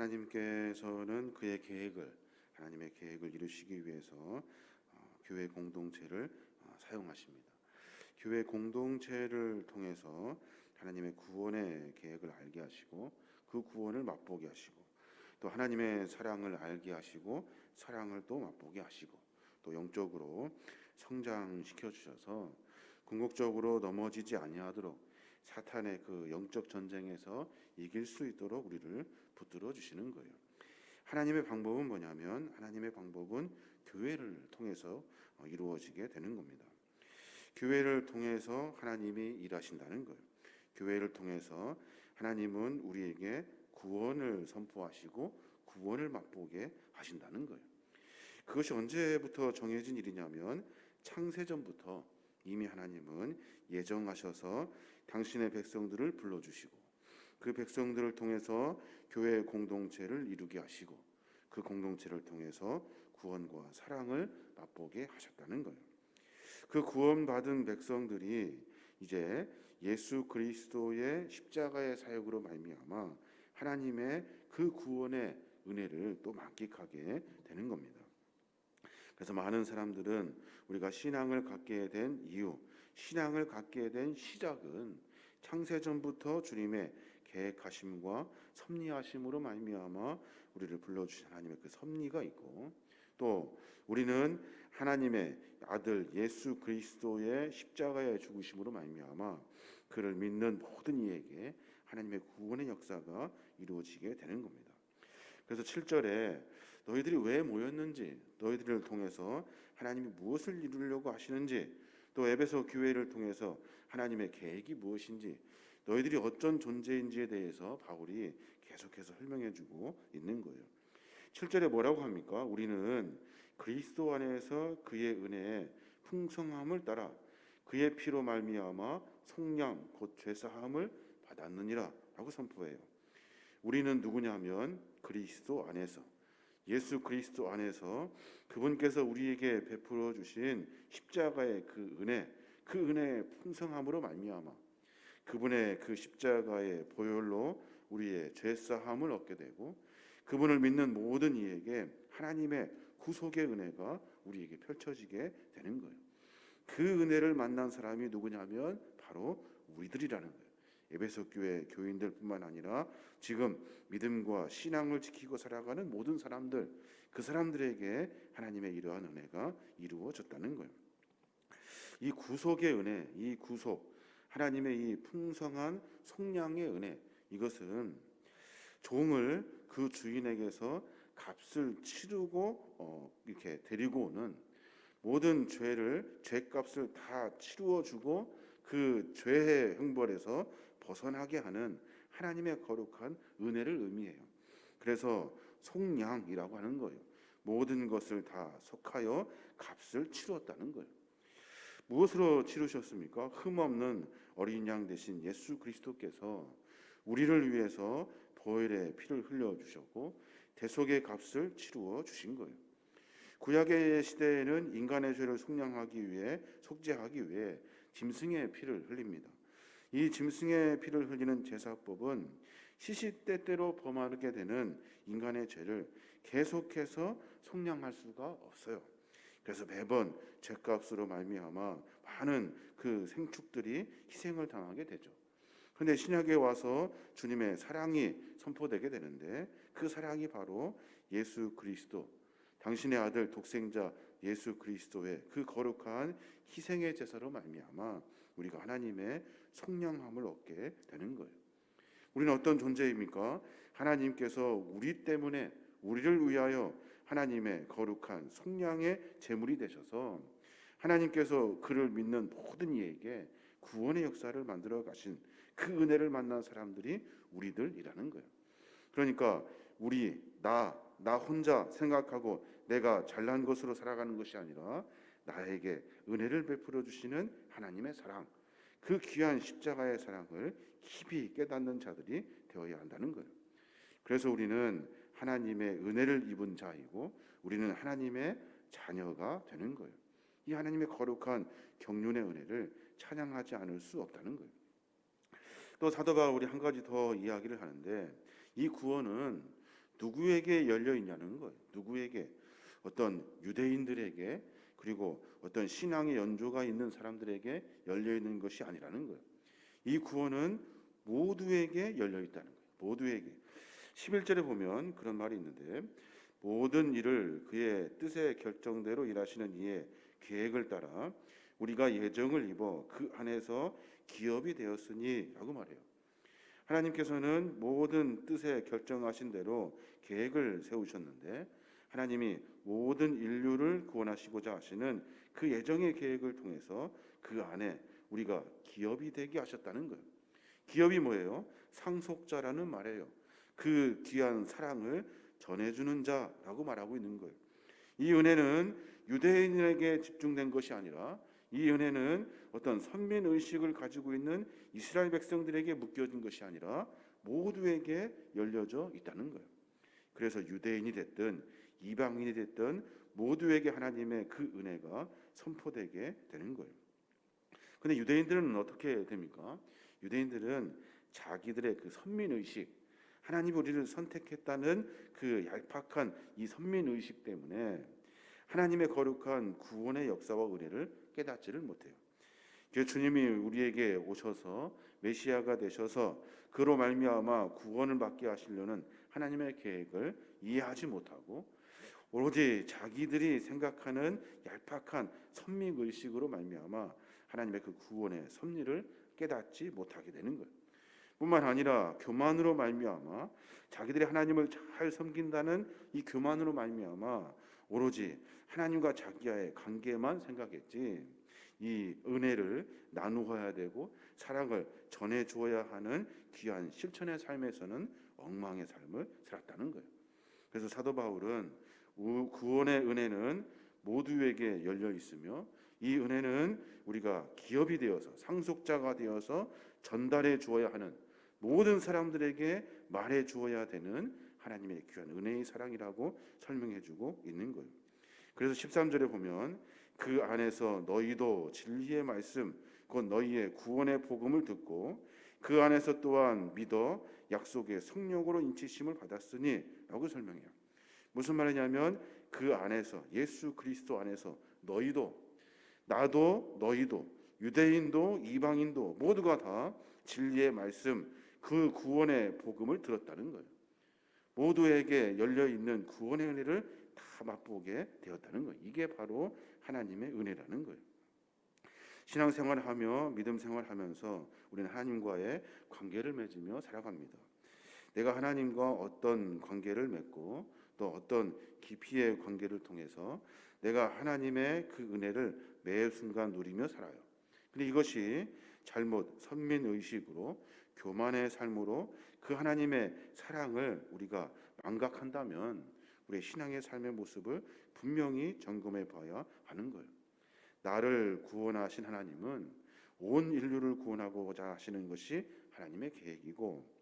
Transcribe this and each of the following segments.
하나님께서는 하나님의 계획을 이루시기 위해서 교회 공동체를 사용하십니다. 교회 공동체를 통해서 하나님의 구원의 계획을 알게 하시고 그 구원을 맛보게 하시고 또 하나님의 사랑을 알게 하시고 사랑을 또 맛보게 하시고 또 영적으로 성장시켜 주셔서 궁극적으로 넘어지지 아니하도록 사탄의 그 영적 전쟁에서 이길 수 있도록 우리를 붙들어 주시는 거예요. 하나님의 방법은 뭐냐면 하나님의 방법은 교회를 통해서 이루어지게 되는 겁니다. 교회를 통해서 하나님이 일하신다는 거예요. 교회를 통해서 하나님은 우리에게 구원을 선포하시고 구원을 맛보게 하신다는 거예요. 그것이 언제부터 정해진 일이냐면 창세전부터 이미 하나님은 예정하셔서 당신의 백성들을 불러주시고 그 백성들을 통해서 교회 공동체를 이루게 하시고 그 공동체를 통해서 구원과 사랑을 맛보게 하셨다는 거예요. 그 구원받은 백성들이 이제 예수 그리스도의 십자가의 사역으로 말미암아 하나님의 그 구원의 은혜를 또 만끽하게 되는 겁니다. 그래서 많은 사람들은 우리가 신앙을 갖게 된 이유, 신앙을 갖게 된 시작은 창세전부터 주님의 계획하심과 섭리하심으로 말미암아 우리를 불러주신 하나님의 그 섭리가 있고 또 우리는 하나님의 아들 예수 그리스도의 십자가의 죽으심으로 말미암아 그를 믿는 모든 이에게 하나님의 구원의 역사가 이루어지게 되는 겁니다. 그래서 7절에 너희들이 왜 모였는지, 너희들을 통해서 하나님이 무엇을 이루려고 하시는지, 또 에베소 교회를 통해서 하나님의 계획이 무엇인지, 너희들이 어떤 존재인지에 대해서 바울이 계속해서 설명해주고 있는 거예요. 7절에 뭐라고 합니까? 우리는 그리스도 안에서 그의 은혜의 풍성함을 따라 그의 피로 말미암아 속량 곧 죄사함을 받았느니라 라고 선포해요. 우리는 누구냐면 그리스도 안에서, 예수 그리스도 안에서 그분께서 우리에게 베풀어 주신 십자가의 그 은혜의 풍성함으로 말미암아 그분의 그 십자가의 보혈로 우리의 죄사함을 얻게 되고 그분을 믿는 모든 이에게 하나님의 구속의 은혜가 우리에게 펼쳐지게 되는 거예요. 그 은혜를 만난 사람이 누구냐면 바로 우리들이라는 거예요. 에베소 교회 교인들뿐만 아니라 지금 믿음과 신앙을 지키고 살아가는 모든 사람들, 그 사람들에게 하나님의 이러한 은혜가 이루어졌다는 거예요. 이 구속의 은혜, 이 구속, 하나님의 이 풍성한 속량의 은혜, 이것은 종을 그 주인에게서 값을 치르고 이렇게 데리고 오는 모든 죄값을 다 치루어주고 그 죄의 형벌에서 벗어나게 하는 하나님의 거룩한 은혜를 의미해요. 그래서 속량이라고 하는 거예요. 모든 것을 다 속하여 값을 치루었다는 거예요. 무엇으로 치르셨습니까? 흠없는 어린 양 대신 예수 그리스도께서 우리를 위해서 보혈의 피를 흘려주셨고 대속의 값을 치루어 주신 거예요. 구약의 시대에는 인간의 죄를 속죄하기 위해 짐승의 피를 흘립니다. 이 짐승의 피를 흘리는 제사법은 시시때때로 범하게 되는 인간의 죄를 계속해서 속량할 수가 없어요. 그래서 매번 죄값으로 말미암아 많은 그 생축들이 희생을 당하게 되죠. 그런데 신약에 와서 주님의 사랑이 선포되게 되는데 그 사랑이 바로 예수 그리스도, 당신의 아들 독생자 예수 그리스도의 그 거룩한 희생의 제사로 말미암아 우리가 하나님의 속량함을 얻게 되는 거예요. 우리는 어떤 존재입니까? 하나님께서 우리 때문에 우리를 위하여 하나님의 거룩한 속량의 제물이 되셔서 하나님께서 그를 믿는 모든 이에게 구원의 역사를 만들어 가신 그 은혜를 만난 사람들이 우리들이라는 거예요. 그러니까 나 혼자 생각하고 내가 잘난 것으로 살아가는 것이 아니라 나에게 은혜를 베풀어 주시는 하나님의 사랑, 그 귀한 십자가의 사랑을 깊이 깨닫는 자들이 되어야 한다는 거예요. 그래서 우리는 하나님의 은혜를 입은 자이고 우리는 하나님의 자녀가 되는 거예요. 이 하나님의 거룩한 경륜의 은혜를 찬양하지 않을 수 없다는 거예요. 또 사도 바울이 한 가지 더 이야기를 하는데 이 구원은 누구에게 열려 있냐는 거예요. 누구에게? 어떤 유대인들에게, 그리고 어떤 신앙의 연조가 있는 사람들에게 열려 있는 것이 아니라는 거예요. 이 구원은 모두에게 열려 있다는 거예요. 모두에게. 11절에 보면 그런 말이 있는데, 모든 일을 그의 뜻의 결정대로 일하시는 이의 계획을 따라 우리가 예정을 입어 그 안에서 기업이 되었으니 라고 말해요. 하나님께서는 모든 뜻에 결정하신 대로 계획을 세우셨는데, 하나님이 모든 인류를 구원하시고자 하시는 그 예정의 계획을 통해서 그 안에 우리가 기업이 되게 하셨다는 거예요. 기업이 뭐예요? 상속자라는 말이에요. 그 귀한 사랑을 전해주는 자라고 말하고 있는 거예요. 이 은혜는 유대인에게 집중된 것이 아니라, 이 은혜는 어떤 선민의식을 가지고 있는 이스라엘 백성들에게 묶여진 것이 아니라 모두에게 열려져 있다는 거예요. 그래서 유대인이 됐든 이방인이 됐든 모두에게 하나님의 그 은혜가 선포되게 되는 거예요. 근데 유대인들은 어떻게 됩니까? 유대인들은 자기들의 그 선민의식, 하나님이 우리를 선택했다는 그 얄팍한 이 선민의식 때문에 하나님의 거룩한 구원의 역사와 은혜를 깨닫지를 못해요. 그래서 주님이 우리에게 오셔서 메시아가 되셔서 그로 말미암아 구원을 받게 하시려는 하나님의 계획을 이해하지 못하고 오로지 자기들이 생각하는 얄팍한 선민의식으로 말미암아 하나님의 그 구원의 섭리를 깨닫지 못하게 되는 거예요. 뿐만 아니라 교만으로 말미암아 자기들이 하나님을 잘 섬긴다는 이 교만으로 말미암아 오로지 하나님과 자기와의 관계만 생각했지, 이 은혜를 나누어야 되고 사랑을 전해 주어야 하는 귀한 실천의 삶에서는 엉망의 삶을 살았다는 거예요. 그래서 사도 바울은 구원의 은혜는 모두에게 열려 있으며 이 은혜는 우리가 기업이 되어서 상속자가 되어서 전달해 주어야 하는, 모든 사람들에게 말해 주어야 되는 하나님의 귀한 은혜의 사랑이라고 설명해 주고 있는 거예요. 그래서 13절에 보면 그 안에서 너희도 진리의 말씀 곧 너희의 구원의 복음을 듣고 그 안에서 또한 믿어 약속의 성령으로 인치심을 받았으니 라고 설명해요. 무슨 말이냐면 그 안에서, 예수 그리스도 안에서 너희도, 나도, 너희도, 유대인도 이방인도 모두가 다 진리의 말씀, 그 구원의 복음을 들었다는 거예요. 모두에게 열려있는 구원의 은혜를 다 맛보게 되었다는 거예요. 이게 바로 하나님의 은혜라는 거예요. 신앙생활을 하며 믿음 생활하면서 우리는 하나님과의 관계를 맺으며 살아갑니다. 내가 하나님과 어떤 관계를 맺고 또 어떤 깊이의 관계를 통해서 내가 하나님의 그 은혜를 매 순간 누리며 살아요. 근데 이것이 잘못 선민의식으로 교만의 삶으로 그 하나님의 사랑을 우리가 망각한다면 우리의 신앙의 삶의 모습을 분명히 점검해 봐야 하는 거예요. 나를 구원하신 하나님은 온 인류를 구원하고자 하시는 것이 하나님의 계획이고,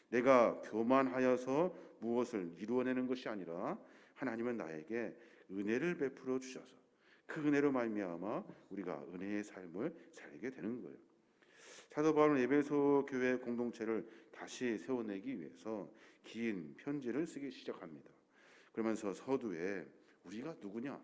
내가 교만하여서 무엇을 이루어내는 것이 아니라 하나님은 나에게 은혜를 베풀어 주셔서 그 은혜로 말미암아 우리가 은혜의 삶을 살게 되는 거예요. 사도 바울은 에베소 교회 공동체를 다시 세워내기 위해서 긴 편지를 쓰기 시작합니다. 그러면서 서두에 우리가 누구냐,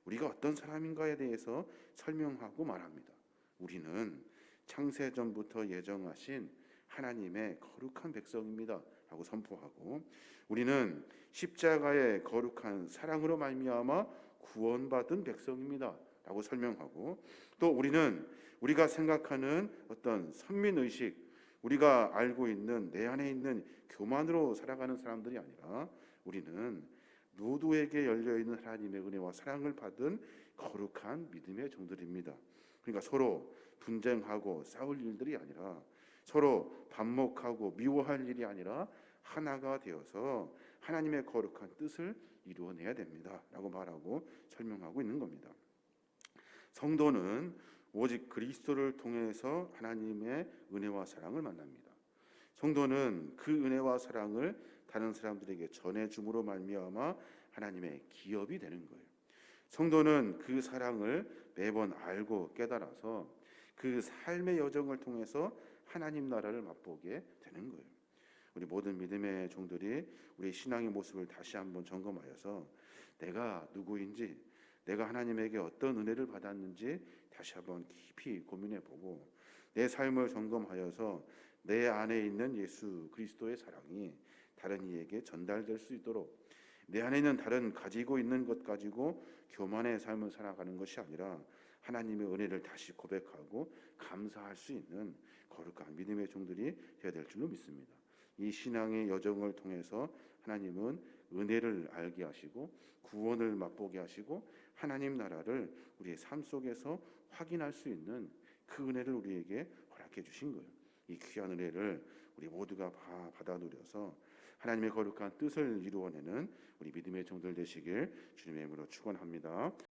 우리가 어떤 사람인가에 대해서 설명하고 말합니다. 우리는 창세전부터 예정하신 하나님의 거룩한 백성입니다 라고 선포하고, 우리는 십자가의 거룩한 사랑으로 말미암아 구원받은 백성입니다 라고 설명하고, 또 우리는 우리가 생각하는 어떤 선민의식, 우리가 알고 있는 내 안에 있는 교만으로 살아가는 사람들이 아니라 우리는 모두에게 열려있는 하나님의 은혜와 사랑을 받은 거룩한 믿음의 종들입니다. 그러니까 서로 분쟁하고 싸울 일들이 아니라, 서로 반목하고 미워할 일이 아니라 하나가 되어서 하나님의 거룩한 뜻을 이루어내야 됩니다 라고 말하고 설명하고 있는 겁니다. 성도는 오직 그리스도를 통해서 하나님의 은혜와 사랑을 만납니다. 성도는 그 은혜와 사랑을 다른 사람들에게 전해줌으로 말미암아 하나님의 기업이 되는 거예요. 성도는 그 사랑을 매번 알고 깨달아서 그 삶의 여정을 통해서 하나님 나라를 맛보게 되는 거예요. 우리 모든 믿음의 종들이 우리 신앙의 모습을 다시 한번 점검하여서 내가 누구인지, 내가 하나님에게 어떤 은혜를 받았는지 다시 한번 깊이 고민해보고 내 삶을 점검하여서 내 안에 있는 예수 그리스도의 사랑이 다른 이에게 전달될 수 있도록, 내 안에 있는 다른 가지고 있는 것 가지고 교만의 삶을 살아가는 것이 아니라 하나님의 은혜를 다시 고백하고 감사할 수 있는 거룩한 믿음의 종들이 되어야 될 줄로 믿습니다. 이 신앙의 여정을 통해서 하나님은 은혜를 알게 하시고 구원을 맛보게 하시고 하나님 나라를 우리의 삶 속에서 확인할 수 있는 그 은혜를 우리에게 허락해 주신 거예요. 이 귀한 은혜를 우리 모두가 받아 누려서 하나님의 거룩한 뜻을 이루어내는 우리 믿음의 종들 되시길 주님의 이름으로 축원합니다.